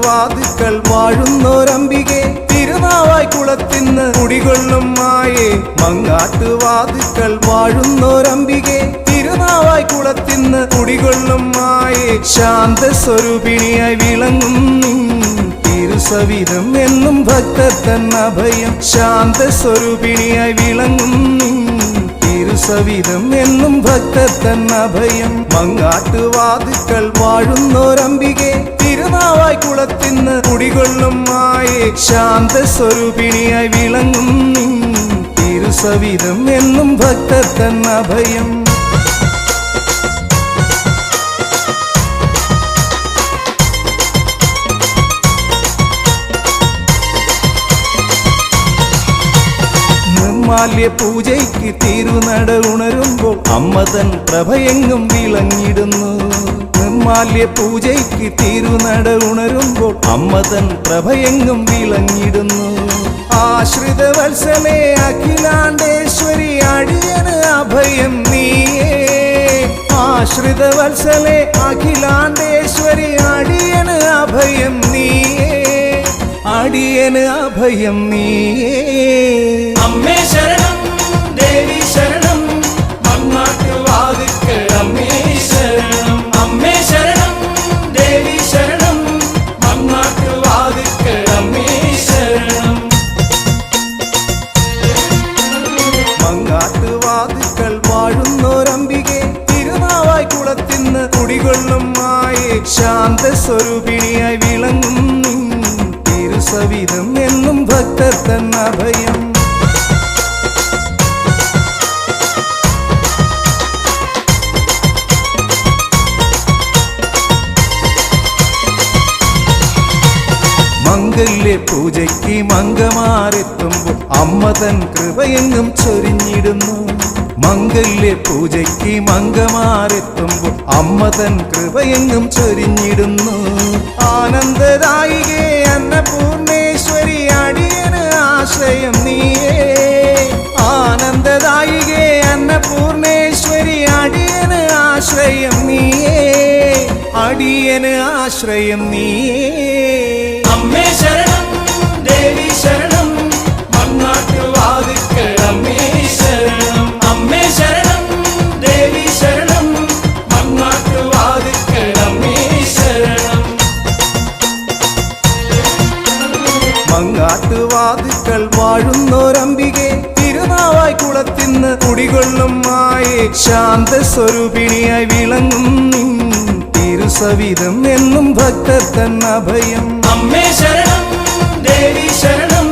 മങ്ങാട്ടുവാതുക്കൾ വാഴുന്നോരംബികെ തിരുനാവായി കുളത്തിന്ന് കുടികൊള്ളും മായേ മങ്ങാട്ടുവാതുക്കൾ വാഴുന്നോരംബികെ തിരുനാവായി കുളത്തിന്ന് കുടികൊള്ളും മായേ ശാന്തസ്വരൂപിണിയായി വിളങ്ങും തിരുസവിധം എന്നും ഭക്തർ തന്നഭയം ശാന്തസ്വരൂപിണിയായി വിളങ്ങും തിരുസവിധം എന്നും ഭക്തർ തന്നഭയം മങ്ങാട്ടുവാതുക്കൾ വാഴുന്നോരംബികെ തിരുനാവായി കുളത്തിന്ന് കുടികൊള്ളും മായേ ശാന്തസ്വരൂപിണിയായി വിളങ്ങും തിരുസവിധം എന്നും ഭക്തർ തന്നഭയം നിർമാല്യ പൂജയ്ക്ക് തിരുനട ഉണരുമ്പോൾ അമ്മതൻ പ്രഭയെങ്ങും വിളങ്ങിടുന്നു നിർമാല്യ പൂജയ്ക്ക് തിരുനട ഉണരുമ്പോൾ അമ്മതൻ പ്രഭയെങ്ങും വിളങ്ങിടുന്നു ആശ്രിത വത്സലേ അഖിലാണ്ടേശ്വരി അടിയന് അഭയം നീയേ ആശ്രിത വത്സലേ അഖിലാണ്ടേശ്വരി അടിയന് അഭയം നീയേ അടിയന് അഭയം നീയേ അമ്മേ ശരണം ദേവി ശരണം മങ്ങാട്ടുവാതുക്കൾ അമ്മേ ശരണം അമ്മേ ശരണം ദേവി ശരണം മങ്ങാട്ടുവാതുക്കൾ അമ്മേ ശരണം മങ്ങാട്ടുവാതുക്കൾ വാഴുന്നോരംബികെ തിരുനാവായി കുളത്തിന്ന് കുടികൊള്ളും മായേ ശാന്തസ്വരൂപിണിയായി വിളങ്ങും തിരുസവിധം എന്നും ഭക്തർ തന്നഭയം മംഗല്യ പൂജയ്ക്ക് മംഗമാരെത്തുമ്പോൾ അമ്മതൻ കൃപയെങ്ങും ചൊരിഞ്ഞിടുന്നു മംഗല്യ പൂജയ്ക്ക് മംഗമാരെത്തുമ്പോൾ അമ്മതൻ കൃപയെങ്ങും ചൊരിഞ്ഞിടുന്നു ആനന്ദദായികേ അന്നപൂർണേശ്വരി അടിയന് ആശ്രയം നീയേ ആനന്ദദായികേ അന്നപൂർണേശ്വരി അടിയന് ആശ്രയം നീയേ അടിയന് ആശ്രയം നീയേ അമ്മേ ശരണം ദേവി ശരണം മങ്ങാട്ടുവാതുക്കൾ അമ്മേ ശരണം അമ്മേ ശരണം ദേവി ശരണം മങ്ങാട്ടുവാതുക്കൾ അമ്മേ ശരണം മങ്ങാട്ടുവാതുക്കൾ വാഴുന്നോരംബികെ തിരുനാവായി കുളത്തിന്ന് കുടികൊള്ളും മായേ ശാന്തസ്വരൂപിണിയായി വിളങ്ങും തിരുസവിധം എന്നും ഭക്തർ തന്നഭയം അമ്മേ ശരണം ദേവി ശരണം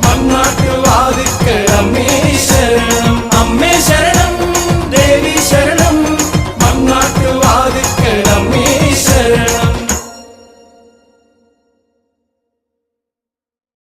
മങ്ങാട്ടുവാതുക്കൾ അമ്മേ ശരണം അമ്മേ ശരണം